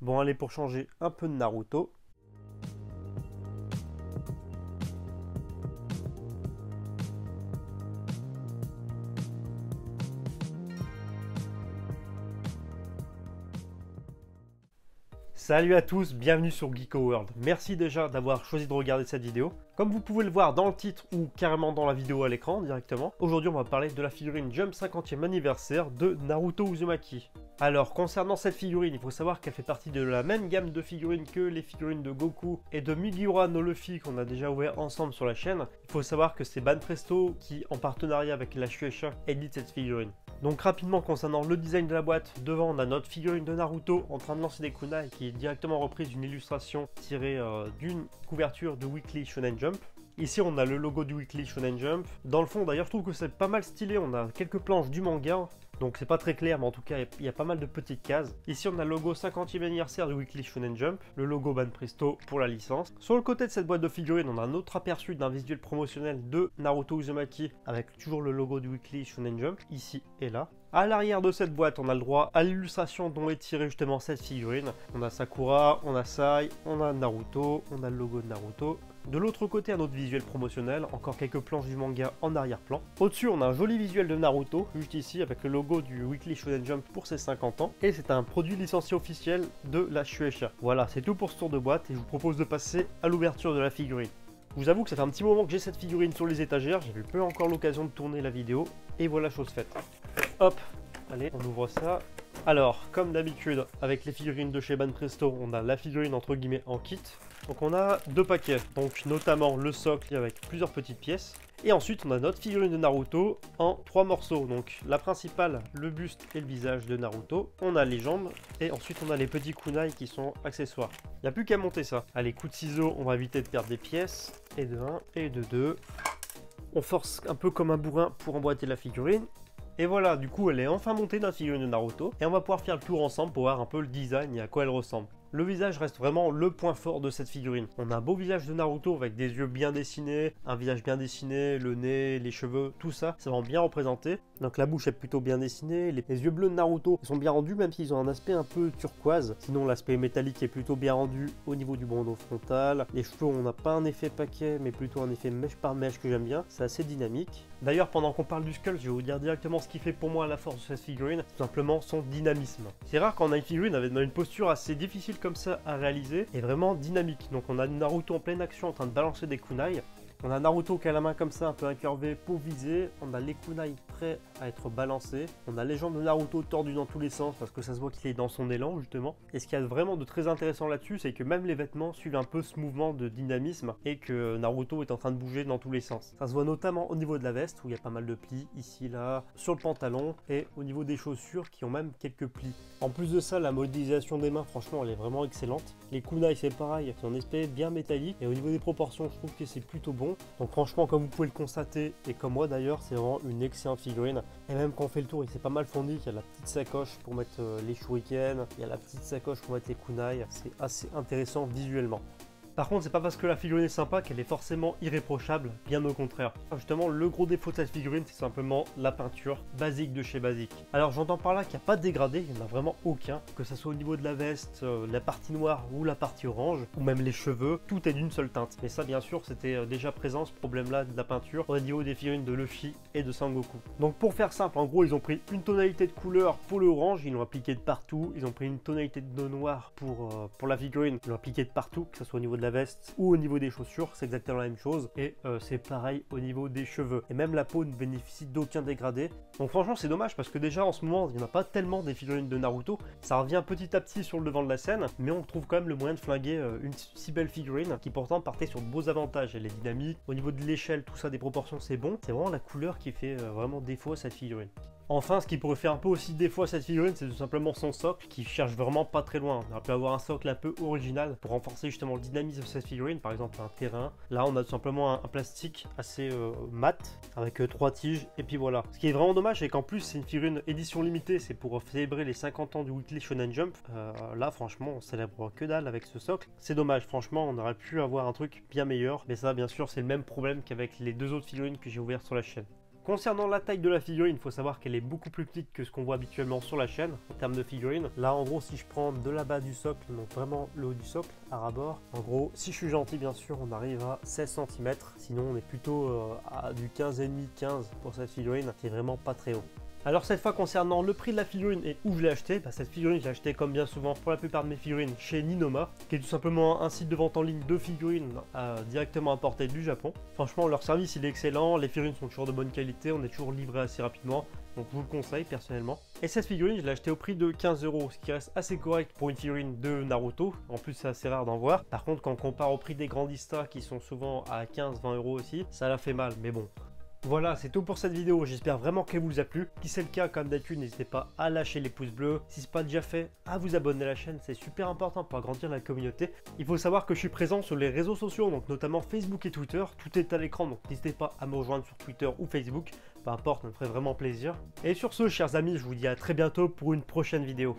Bon allez, pour changer un peu de Naruto. Salut à tous, bienvenue sur Geeko World. Merci déjà d'avoir choisi de regarder cette vidéo. Comme vous pouvez le voir dans le titre ou carrément dans la vidéo à l'écran directement, aujourd'hui on va parler de la figurine Jump 50e anniversaire de Naruto Uzumaki. Alors concernant cette figurine, il faut savoir qu'elle fait partie de la même gamme de figurines que les figurines de Goku et de Mugiwara no Luffy qu'on a déjà ouvert ensemble sur la chaîne. Il faut savoir que c'est Banpresto qui, en partenariat avec la Shueisha, édite cette figurine. Donc rapidement concernant le design de la boîte, devant on a notre figurine de Naruto en train de lancer des kunai qui est directement reprise d'une illustration tirée d'une couverture de Weekly Shonen Jump. Ici on a le logo du Weekly Shonen Jump. Dans le fond d'ailleurs je trouve que c'est pas mal stylé, on a quelques planches du manga. Donc c'est pas très clair mais en tout cas il y a pas mal de petites cases. Ici on a le logo 50e anniversaire du Weekly Shonen Jump, le logo Banpresto pour la licence. Sur le côté de cette boîte de figurines on a un autre aperçu d'un visuel promotionnel de Naruto Uzumaki avec toujours le logo du Weekly Shonen Jump, ici et là. À l'arrière de cette boîte, on a le droit à l'illustration dont est tirée justement cette figurine. On a Sakura, on a Sai, on a Naruto, on a le logo de Naruto. De l'autre côté, un autre visuel promotionnel, encore quelques planches du manga en arrière-plan. Au-dessus, on a un joli visuel de Naruto, juste ici, avec le logo du Weekly Shonen Jump pour ses 50 ans. Et c'est un produit licencié officiel de la Shueisha. Voilà, c'est tout pour ce tour de boîte et je vous propose de passer à l'ouverture de la figurine. Je vous avoue que ça fait un petit moment que j'ai cette figurine sur les étagères, j'ai eu peu encore l'occasion de tourner la vidéo, et voilà chose faite. Hop, allez, on ouvre ça. Alors, comme d'habitude, avec les figurines de chez Banpresto, on a la figurine entre guillemets en kit. Donc on a deux paquets, donc notamment le socle avec plusieurs petites pièces. Et ensuite, on a notre figurine de Naruto en 3 morceaux. Donc la principale, le buste et le visage de Naruto. On a les jambes et ensuite on a les petits kunai qui sont accessoires. Il n'y a plus qu'à monter ça. Allez, coup de ciseaux, on va éviter de perdre des pièces. Et de 1 et de 2. On force un peu comme un bourrin pour emboîter la figurine. Et voilà, du coup, elle est enfin montée notre figurine de Naruto. Et on va pouvoir faire le tour ensemble pour voir un peu le design et à quoi elle ressemble. Le visage reste vraiment le point fort de cette figurine. On a un beau visage de Naruto avec des yeux bien dessinés, un visage bien dessiné, le nez, les cheveux, tout ça, c'est vraiment bien représenté. Donc la bouche est plutôt bien dessinée, les yeux bleus de Naruto sont bien rendus même s'ils ont un aspect un peu turquoise. Sinon l'aspect métallique est plutôt bien rendu au niveau du bandeau frontal. Les cheveux, on n'a pas un effet paquet mais plutôt un effet mèche par mèche que j'aime bien, c'est assez dynamique. D'ailleurs pendant qu'on parle du skull, je vais vous dire directement ce qui fait pour moi la force de cette figurine, tout simplement son dynamisme. C'est rare quand on a une figurine avec une posture assez difficile comme ça à réaliser et vraiment dynamique. Donc on a Naruto en pleine action en train de balancer des kunai. On a Naruto qui a la main comme ça, un peu incurvée pour viser. On a les kunai prêts à être balancés. On a les jambes de Naruto tordues dans tous les sens parce que ça se voit qu'il est dans son élan justement. Et ce qu'il y a vraiment de très intéressant là-dessus, c'est que même les vêtements suivent un peu ce mouvement de dynamisme et que Naruto est en train de bouger dans tous les sens. Ça se voit notamment au niveau de la veste où il y a pas mal de plis, ici, là, sur le pantalon et au niveau des chaussures qui ont même quelques plis. En plus de ça, la modélisation des mains, franchement, elle est vraiment excellente. Les kunai, c'est pareil, c'est un aspect bien métallique et au niveau des proportions, je trouve que c'est plutôt bon. Donc franchement, comme vous pouvez le constater, et comme moi d'ailleurs, c'est vraiment une excellente figurine. Et même quand on fait le tour, il s'est pas mal fourni. Il y a la petite sacoche pour mettre les shurikens, il y a la petite sacoche pour mettre les kunai. C'est assez intéressant visuellement. Par contre, c'est pas parce que la figurine est sympa qu'elle est forcément irréprochable, bien au contraire. Justement, le gros défaut de cette figurine, c'est simplement la peinture basique de chez Basique. Alors j'entends par là qu'il n'y a pas de dégradé, il n'y en a vraiment aucun, que ce soit au niveau de la veste, la partie noire ou la partie orange, ou même les cheveux, tout est d'une seule teinte. Mais ça, bien sûr, c'était déjà présent, ce problème-là de la peinture, au niveau des figurines de Luffy et de Sangoku. Donc pour faire simple, en gros, ils ont pris une tonalité de couleur pour le orange, ils l'ont appliqué de partout, ils ont pris une tonalité de noir pour la figurine, ils l'ont appliqué de partout, que ce soit au niveau de la veste ou au niveau des chaussures, c'est exactement la même chose. Et c'est pareil au niveau des cheveux. Et même la peau ne bénéficie d'aucun dégradé. Donc franchement c'est dommage parce que déjà en ce moment il n'y en a pas tellement des figurines de Naruto. Ça revient petit à petit sur le devant de la scène, mais on trouve quand même le moyen de flinguer une si belle figurine qui pourtant partait sur de beaux avantages. Elle est dynamique, au niveau de l'échelle, tout ça, des proportions c'est bon. C'est vraiment la couleur qui fait vraiment défaut à cette figurine. Enfin, ce qui pourrait faire un peu aussi défaut à cette figurine, c'est tout simplement son socle qui cherche vraiment pas très loin. On aurait pu avoir un socle un peu original pour renforcer justement le dynamisme de cette figurine, par exemple un terrain. Là, on a tout simplement un plastique assez mat avec 3 tiges et puis voilà. Ce qui est vraiment dommage, c'est qu'en plus, c'est une figurine édition limitée, c'est pour célébrer les 50 ans du Weekly Shonen Jump. Là, franchement, on célèbre que dalle avec ce socle. C'est dommage, franchement, on aurait pu avoir un truc bien meilleur. Mais ça, bien sûr, c'est le même problème qu'avec les deux autres figurines que j'ai ouvertes sur la chaîne. Concernant la taille de la figurine, il faut savoir qu'elle est beaucoup plus petite que ce qu'on voit habituellement sur la chaîne en termes de figurine. Là en gros si je prends de la bas du socle, donc vraiment le haut du socle à ras-bord, en gros si je suis gentil bien sûr on arrive à 16 cm, sinon on est plutôt à du 15,5-15 pour cette figurine, c'est vraiment pas très haut. Alors cette fois concernant le prix de la figurine et où je l'ai acheté, cette figurine je l'ai acheté comme bien souvent pour la plupart de mes figurines chez Ninoma, qui est tout simplement un site de vente en ligne de figurines directement importées du Japon. Franchement leur service il est excellent, les figurines sont toujours de bonne qualité, on est toujours livré assez rapidement, donc je vous le conseille personnellement. Et cette figurine je l'ai achetée au prix de 15 €, ce qui reste assez correct pour une figurine de Naruto, en plus c'est assez rare d'en voir. Par contre quand on compare au prix des Grandista qui sont souvent à 15-20 € aussi, ça la fait mal, mais bon. Voilà, c'est tout pour cette vidéo, j'espère vraiment qu'elle vous a plu. Si c'est le cas, comme d'habitude, n'hésitez pas à lâcher les pouces bleus. Si ce n'est pas déjà fait, à vous abonner à la chaîne, c'est super important pour agrandir la communauté. Il faut savoir que je suis présent sur les réseaux sociaux, donc notamment Facebook et Twitter. Tout est à l'écran, donc n'hésitez pas à me rejoindre sur Twitter ou Facebook. Peu importe, ça me ferait vraiment plaisir. Et sur ce, chers amis, je vous dis à très bientôt pour une prochaine vidéo.